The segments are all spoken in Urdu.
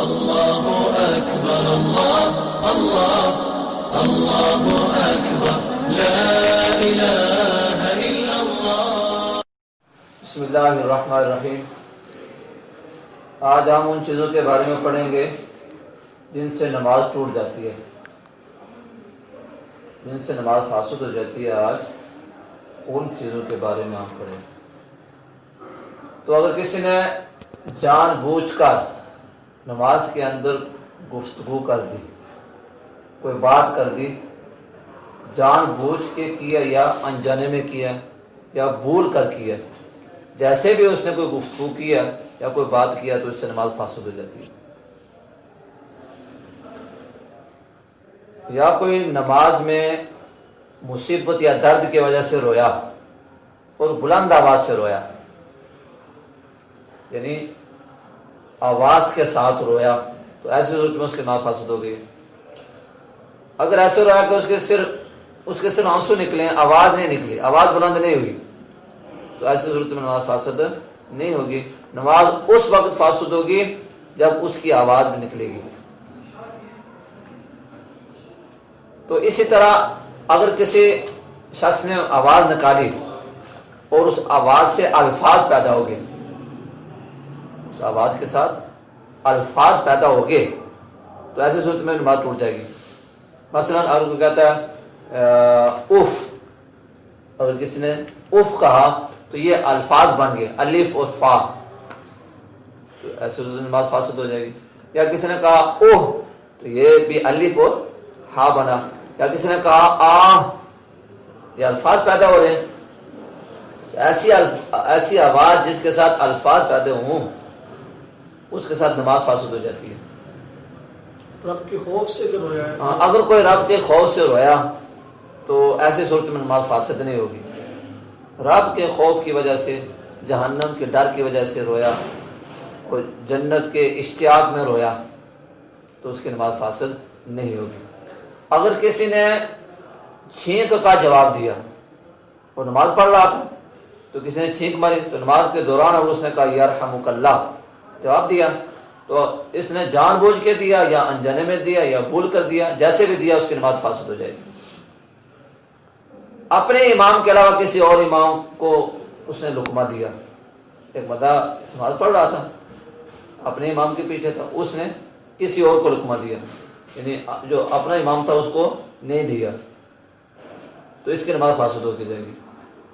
اللہ اکبر اللہ اللہ اللہ اکبر لا الہ الا اللہ۔ بسم اللہ الرحمن الرحیم۔ آج ہم ان چیزوں کے بارے میں پڑھیں گے جن سے نماز ٹوٹ جاتی ہے، جن سے نماز فاسد ہو جاتی ہے۔ آج ان چیزوں کے بارے میں ہم پڑھیں۔ تو اگر کسی نے جان بوجھ کر نماز کے اندر گفتگو کر دی، کوئی بات کر دی، جان بوجھ کے کیا یا انجانے میں کیا یا بھول کر کیا، جیسے بھی اس نے کوئی گفتگو کیا یا کوئی بات کیا تو اس سے نماز فاسد ہو جاتی ہے۔ یا کوئی نماز میں مصیبت یا درد کی وجہ سے رویا اور بلند آواز سے رویا، یعنی آواز کے ساتھ رویا، تو ایسے صورت میں اس کی نماز فاسد ہو گئی۔ اگر ایسے رویا کہ اس کے صرف آنسو نکلے، آواز نہیں نکلی، آواز بلند نہیں ہوئی، تو ایسی صورت میں نماز فاسد نہیں ہوگی۔ نماز اس وقت فاسد ہوگی جب اس کی آواز بھی نکلے گی۔ تو اسی طرح اگر کسی شخص نے آواز نکالی اور اس آواز سے الفاظ پیدا ہو گئے، اس آواز کے ساتھ الفاظ پیدا ہو گئے، تو ایسی صورت میں نماز ٹوٹ جائے گی۔ مثلا اگر کوئی کہتا ہے اف، اگر کسی نے اف کہا تو یہ الفاظ بن گئے، الف اور فا، تو ایسے صورت میں نماز فاسد ہو جائے گی۔ یا کسی نے کہا اوہ، تو یہ بھی الف اور ہا بنا۔ یا کسی نے کہا آہ، یہ الفاظ پیدا ہو رہے ہیں۔ ایسی آواز جس کے ساتھ الفاظ پیدا ہوں، اس کے ساتھ نماز فاسد ہو جاتی ہے۔ رب کے خوف سے اگر رویا ہے، اگر کوئی رب کے خوف سے رویا تو ایسی صورت میں نماز فاسد نہیں ہوگی۔ رب کے خوف کی وجہ سے، جہنم کے ڈر کی وجہ سے رویا اور جنت کے اشتیاق میں رویا تو اس کی نماز فاسد نہیں ہوگی۔ اگر کسی نے چھینک کا جواب دیا اور نماز پڑھ رہا تھا تو کسی نے چھینک ماری، تو نماز کے دوران اگر اس نے کہا یرحمک اللہ جواب دیا، تو اس نے جان بوجھ کے دیا یا انجانے میں دیا یا بھول کر دیا، جیسے بھی دیا اس کی نماز فاسد ہو جائے گی۔ اپنے امام کے علاوہ کسی اور امام کو اس نے لقمہ دیا، ایک بندہ نماز پڑھ رہا تھا، اپنے امام کے پیچھے تھا، اس نے کسی اور کو لقمہ دیا، یعنی جو اپنا امام تھا اس کو نہیں دیا، تو اس کی نماز فاسد ہو کے جائے گی۔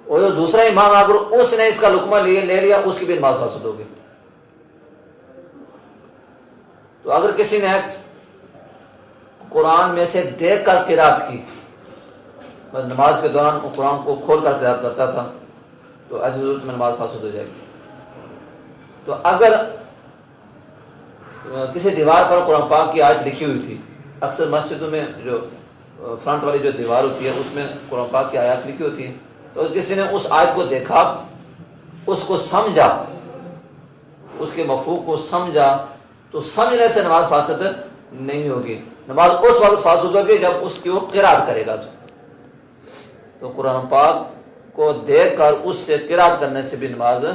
اور جو دوسرا امام اگر اس نے اس کا لقمہ لے لیا، اس کی بھی نماز فاسد ہوگی۔ تو اگر کسی نے قرآن میں سے دیکھ کر قرات کی، نماز کے دوران قرآن کو کھول کر قرات کرتا تھا، تو ایسی صورت میں نماز فاسد ہو جائے گی۔ تو اگر کسی دیوار پر قرآن پاک کی آیت لکھی ہوئی تھی، اکثر مسجدوں میں جو فرنٹ والی جو دیوار ہوتی ہے اس میں قرآن پاک کی آیات لکھی ہوتی ہیں، تو کسی نے اس آیت کو دیکھا، اس کو سمجھا، اس کے مفہوم کو سمجھا، تو سمجھنے سے نماز فاسد نہیں ہوگی۔ نماز اس وقت فاسد ہوگی جب اس کی وہ قرات کرے گا۔ تو قرآن پاک کو دیکھ کر اس سے قرات کرنے سے بھی نماز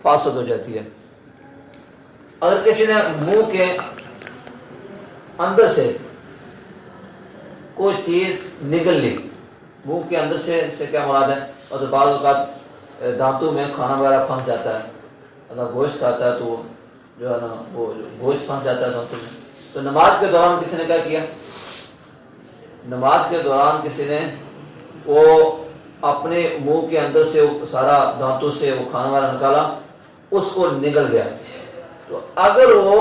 فاسد ہو جاتی ہے۔ اگر کسی نے منہ کے اندر سے کوئی چیز نگل لی، منہ کے اندر سے کیا مراد ہے، اور بعض اوقات دانتوں میں کھانا وغیرہ پھنس جاتا ہے، اگر گوشت کھاتا ہے تو جو ہے نا وہ گوشت پھنس جاتا ہے دانتوں میں، تو نماز کے دوران کسی نے کیا کیا، نماز کے دوران کسی نے وہ اپنے منہ کے اندر سے سارا دانتوں سے وہ کھانا والا نکالا، اس کو نگل گیا، تو اگر وہ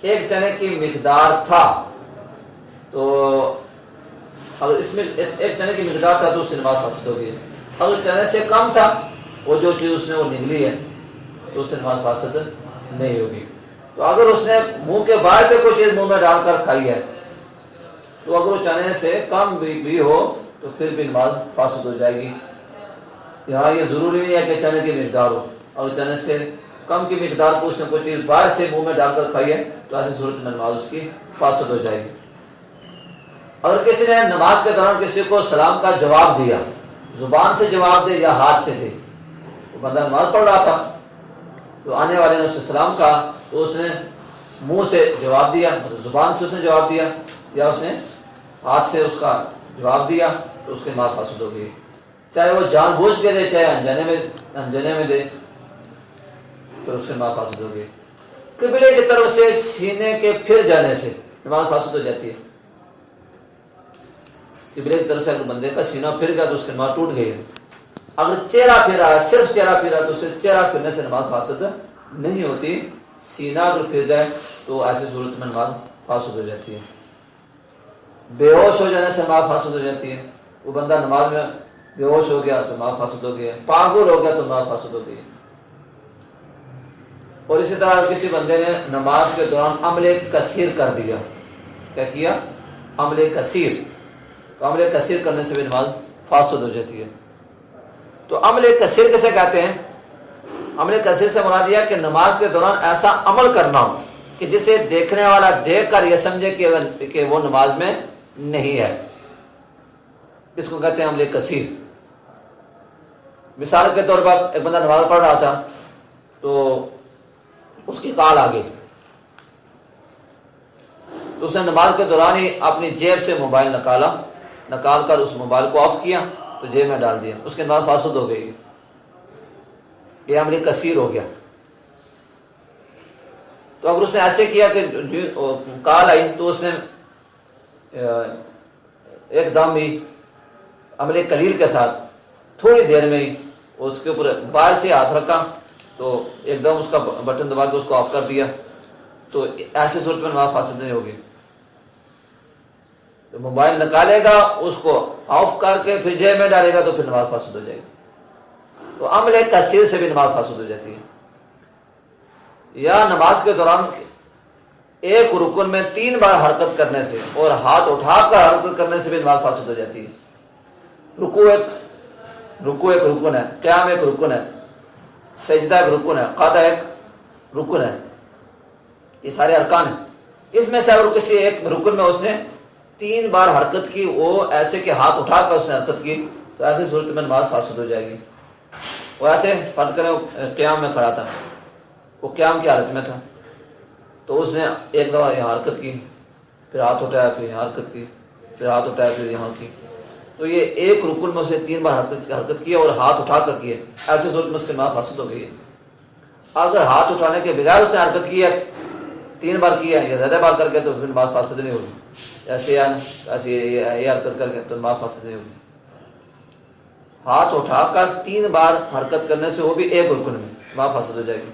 ایک چنے کی مقدار تھا، تو اگر اس میں ایک چنے کی مقدار تھا تو اس سے نماز فاسد ہو گئی۔ اگر چنے سے کم تھا، وہ جو چیز اس نے وہ نگلی ہے، تو اس سے نماز فاسد نہیں ہوگی۔ تو اگر اس نے منہ کے باہر سے کوئی چیز منہ میں ڈال کر کھائی ہے، تو اگر وہ چنے سے کم بھی ہو تو پھر بھی نماز فاسد ہو جائے گی۔ یہاں یہ ضروری نہیں ہے کہ چنے کی مقدار ہو، اگر چنے سے کم کی مقدار کو اس نے کوئی چیز باہر سے منہ میں ڈال کر کھائی ہے تو ایسی صورت میں نماز اس کی فاسد ہو جائے گی۔ اگر کسی نے نماز کے دوران کسی کو سلام کا جواب دیا، زبان سے جواب دے یا ہاتھ سے دے، تو بندہ نماز پڑھ رہا تھا تو آنے والے نے اس سے سلام کہا، تو اس نے منہ سے جواب دیا، مطلب زبان سے اس نے جواب دیا، یا اس نے ہاتھ سے اس کا جواب دیا، تو اس کی نماز فاسد ہو گئی، چاہے وہ جان بوجھ کے دے چاہے انجانے میں دے، تو اس کی نماز فاسد ہو گئی۔ قبلے کی طرف سے سینے کے پھر جانے سے نماز فاسد ہو جاتی ہے۔ قبلے کی طرف سے اگر بندے کا سینہ پھر گیا تو اس کی نماز ٹوٹ گئی ہے۔ اگر چہرہ پھرا ہے، صرف چہرہ پھرا، تو صرف چہرہ پھرنے سے نماز فاسد نہیں ہوتی، سینہ اگر پھر جائے تو ایسی صورت میں نماز فاسد ہو جاتی ہے۔ بے ہوش ہو جانے سے نماز فاسد ہو جاتی ہے، وہ بندہ نماز میں بے ہوش ہو گیا تو نماز فاسد ہو گیا، پاگل ہو گیا تو نماز فاسد ہو گئی۔ اور اسی طرح کسی بندے نے نماز کے دوران عمل کثیر کر دیا، کیا کیا؟ عمل کثیر، تو عمل کثیر کرنے سے بھی نماز فاسد ہو جاتی ہے۔ تو عمل کثیر کسے کہتے ہیں؟ عمل کثیر سے مراد یہ کہ نماز کے دوران ایسا عمل کرنا ہو کہ جسے دیکھنے والا دیکھ کر یہ سمجھے کہ وہ نماز میں نہیں ہے، اس کو کہتے ہیں عمل کثیر۔ مثال کے طور پر ایک بندہ نماز پڑھ رہا تھا تو اس کی کال آ گئی، تو اس نے نماز کے دوران ہی اپنی جیب سے موبائل نکال کر اس موبائل کو آف کیا تو جیب میں ڈال دیا، اس کی نماز فاسد ہو گئی، یہ عمل کثیر ہو گیا۔ تو اگر اس نے ایسے کیا کہ کال آئی تو اس نے ایک دم ہی عمل قلیل کے ساتھ تھوڑی دیر میں ہی اس کے اوپر باہر سے ہاتھ رکھا تو ایک دم اس کا بٹن دبا کے اس کو آف کر دیا، تو ایسی صورت میں نماز فاسد نہیں ہوگی۔ تو موبائل نکالے گا، اس کو آف کر کے پھر جیب میں ڈالے گا تو پھر نماز فاسد ہو جائے گی۔ تو عمل کثیر سے بھی نماز فاسد ہو جاتی ہے۔ یا نماز کے دوران ایک رکن میں 3 بار حرکت کرنے سے اور ہاتھ اٹھا کر حرکت کرنے سے بھی نماز فاسد ہو جاتی ہے۔ رکوع ایک رکن ہے، قیام ایک رکن ہے، سجدہ ایک رکن ہے، قعدہ ایک رکن ہے، یہ سارے ارکان ہیں۔ اس میں سے اگر کسی ایک رکن میں اس نے 3 بار حرکت کی، وہ ایسے کہ ہاتھ اٹھا کر اس نے حرکت کی، تو ایسی صورت میں نماز فاسد ہو جائے گی۔ وہ ایسے فرض کریں قیام میں کھڑا تھا، وہ قیام کی حالت میں تھا، تو اس نے ایک دفعہ یہاں حرکت کی، پھر ہاتھ اٹھایا، پھر یہاں حرکت کی، پھر ہاتھ اٹھایا، پھر یہاں کی، تو یہ ایک رکن میں اسے 3 بار حرکت کی اور ہاتھ اٹھا کر کی ہے، ایسی صورت میں اس کی نماز فاسد ہو گئی ہے۔ اگر ہاتھ اٹھانے کے بغیر اس نے حرکت کی ہے، 3 بار کی ہے یا زیادہ بار کر کے، تو پھر نماز فاسد نہیں ہوگی۔ ایسے یہ حرکت کر کے تو نماز فاسد نہیں ہوگی۔ ہاتھ اٹھا کر 3 بار حرکت کرنے سے، وہ بھی ایک رکن میں، نماز فاسد ہو جائے گی۔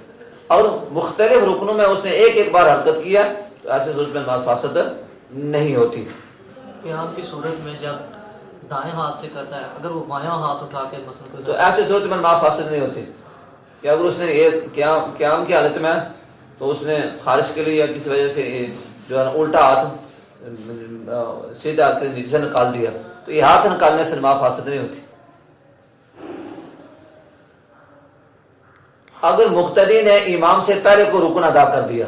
اور مختلف رکنوں میں اس نے ایک بار حرکت کیا تو ایسی صورت میں نماز فاسد نہیں ہوتی۔ قیام کی صورت میں جب دائیں ہاتھ سے کرتا ہے، اگر وہ بایاں ہاتھ اٹھا کے مثلا تو ایسی صورت میں نماز فاسد نہیں ہوتی، کہ اگر اس نے یہ قیام کی حالت میں تو اس نے خارش کے لیے یا کسی وجہ سے جو ہے نا الٹا ہاتھ سیدھا کے نیچے سے نکال دیا، تو یہ ہاتھ نکالنے سے نماز فاسد نہیں ہوتی۔ اگر مقتدی نے امام سے پہلے کو رکن ادا کر دیا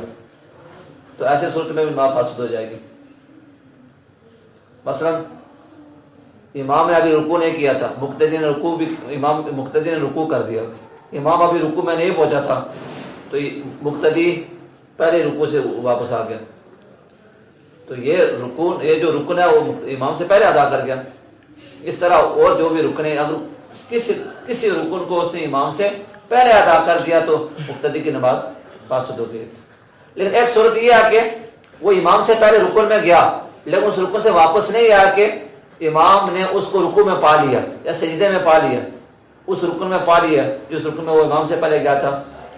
تو ایسے صورت میں بھی نماز فاسد ہو جائے گی۔ مثلا امام نے ابھی رکوع نہیں کیا تھا، مقتدی نے رکوع کر دیا، امام ابھی رکوع میں نہیں پہنچا تھا، تو مقتدی پہلے رکوع سے واپس آ گیا، تو یہ جو رکن ہے وہ امام سے پہلے ادا کر گیا۔ اس طرح اور جو بھی رکن ہے، اگر کسی رکن کو اس نے امام سے پہلے ادا کر دیا تو مقتدی کی نماز فاسد ہو گئی۔ لیکن ایک صورت یہ ہے کہ وہ امام سے پہلے رکن میں گیا لیکن اس رکن سے واپس نہیں آیا کہ امام نے اس کو رکوع میں پا لیا یا سجدے میں پا لیا، اس رکن میں پا لیا جس رکن میں وہ امام سے پہلے گیا تھا،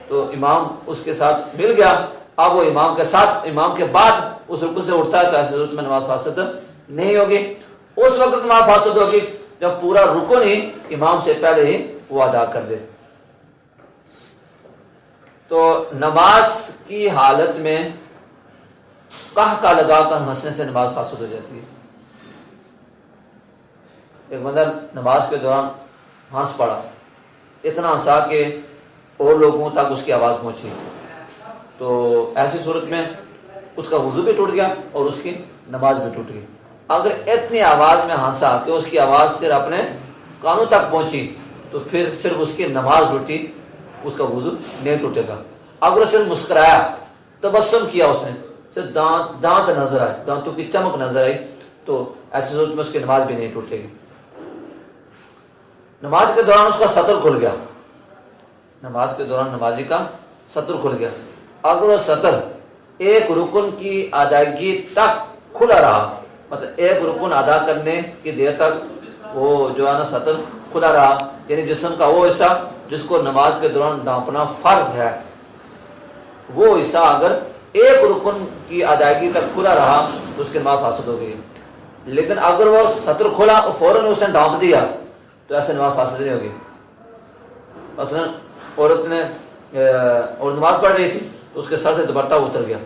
تو امام اس کے ساتھ مل گیا، اب وہ امام کے بعد اس رکن سے اٹھتا ہے تو ایسی صورت میں نماز فاسد نہیں ہوگی۔ اس وقت نماز فاسد ہوگی جب پورا رکن ہی امام سے پہلے ہی وہ ادا کر دے۔ تو نماز کی حالت میں قہقہ لگا کر ہنسنے سے نماز فاسد ہو جاتی ہے۔ ایک بندہ نماز کے دوران ہنس پڑا، اتنا ہنسا کہ اور لوگوں تک اس کی آواز پہنچی، تو ایسی صورت میں اس کا وضو بھی ٹوٹ گیا اور اس کی نماز بھی ٹوٹ گئی۔ اگر اتنی آواز میں ہنسا کہ اس کی آواز صرف اپنے کانوں تک پہنچی تو پھر صرف اس کی نماز ٹوٹی، اس کا وضو نہیں ٹوٹے گا۔ اگر صرف مسکرایا تبسم کیا اس نے، صرف دانت نظر آئے، دانتوں کی چمک نظر آئی، تو ایسی صورت میں اس کی نماز بھی نہیں ٹوٹے گی۔ نماز کے دوران اس کا سطر کھل گیا، نماز کے دوران نمازی کا سطر کھل گیا، اگر وہ سطر ایک رکن کی ادائیگی تک کھلا رہا، مطلب ایک رکن ادا کرنے کی دیر تک وہ جو ہے نا سطر کھلا رہا، یعنی جسم کا وہ حصہ جس کو نماز کے دوران ڈھانپنا فرض ہے، وہ حصہ اگر ایک رکن کی ادائیگی تک کھلا رہا تو اس کی نماز فاسد ہو گئی۔ لیکن اگر وہ سطر کھلا اور فوراً اس نے ڈھانپ دیا تو ایسے نماز فاسد نہیں ہوگی۔ مثلا عورت نے اور نماز پڑھ رہی تھی تو اس کے سر سے دوپٹہ اتر گیا،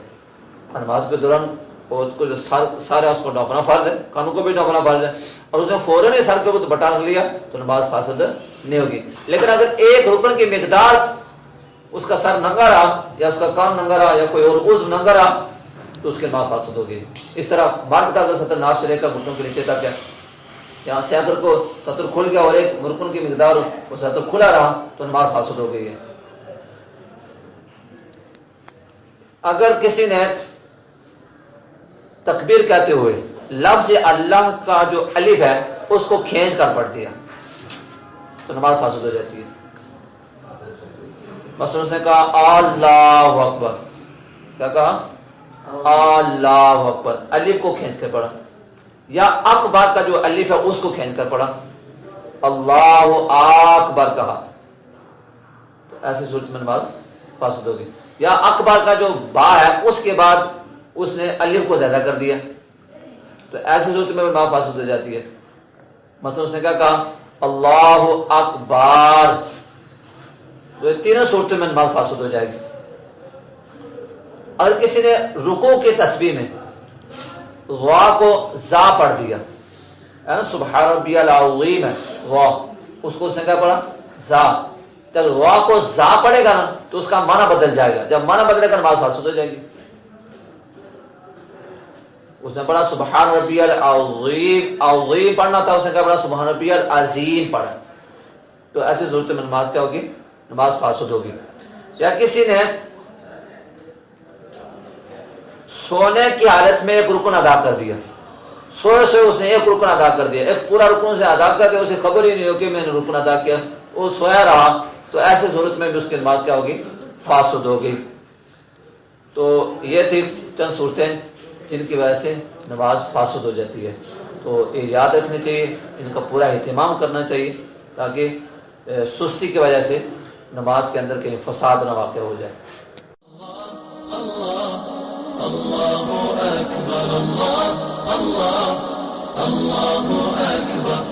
نماز کے دوران عورت کو جو سارا اس کو ڈھانپنا فرض ہے، کانوں کو بھی ڈھانپنا فرض ہے، اور اس نے فوراً ہی سر کے اوپر دوپٹہ رکھ لیا تو نماز فاسد نہیں ہوگی۔ لیکن اگر ایک رکن کی مقدار اس کا سر ننگا رہا یا اس کا کان ننگا رہا یا کوئی اور عضو ننگا رہا تو اس کی نماز فاسد ہوگی۔ اس طرح مرد کا اگر سطر ناف سے لے کر گھٹنوں کے نیچے تک ہے، یہاں سے اگر کو سطر کھل گیا اور ایک رکن کی مقدار وہ سطر کھلا رہا تو نماز فاسد ہو گئی ہے۔ اگر کسی نے تکبیر کہتے ہوئے لفظ اللہ کا جو الف ہے اس کو کھینچ کر پڑھ دیا تو نماز فاسد ہو جاتی ہے۔ مثلا اس نے کہا اللہ اکبر، کیا کہا؟ اللہ اکبر، الف کو کھینچ کر پڑھا، یا اکبر کا جو الف ہے اس کو کھینچ کر پڑھا، اللہ اکبر کہا تو ایسی صورت میں نماز فاسد ہوگی۔ یا اکبر کا جو با ہے اس کے بعد اس نے الف کو زیادہ کر دیا تو ایسی صورت میں نماز فاسد ہو جاتی ہے۔ مثلا اس نے کیا کہا؟ اللہ اکبر، تو یہ تینوں صورتوں میں نماز فاسد ہو جائے گی۔ اگر کسی نے رکوع کی تسبیح میں وا کو زا پڑھ دیا، سبحان ربی العظیم ہے وا، اس کو اس نے کیا پڑھا؟ زا، جب وا کو زا پڑھے گا نا تو اس کا معنی بدل جائے گا، جب معنی بدلے گا نماز فاسد ہو جائے گی۔ اس نے پڑھا سبحان ربی العظیم، عظیم پڑھنا تھا، اس نے کیا پڑھا؟ سبحان ربی العظیم پڑھا، تو ایسی صورت میں نماز کیا ہوگی؟ نماز فاسد ہوگی۔ یا کسی نے سونے کی حالت میں ایک رکن ادا کر دیا، سوئے سوئے اس نے ایک رکن ادا کر دیا، ایک پورا رکن سے ادا کر دیا، اسے خبر ہی نہیں ہو کہ میں نے رکن ادا کیا، وہ سویا رہا، تو ایسے صورت میں بھی اس کی نماز کیا ہوگی؟ فاسد ہوگی۔ تو یہ تھی چند صورتیں جن کی وجہ سے نماز فاسد ہو جاتی ہے، تو یہ یاد رکھنی چاہیے، ان کا پورا اہتمام کرنا چاہیے تاکہ سستی کی وجہ سے نماز کے اندر کہیں فساد نہ واقع ہو جائے۔ اللہ اکبر، اللہ اللہ اللہ اکبر۔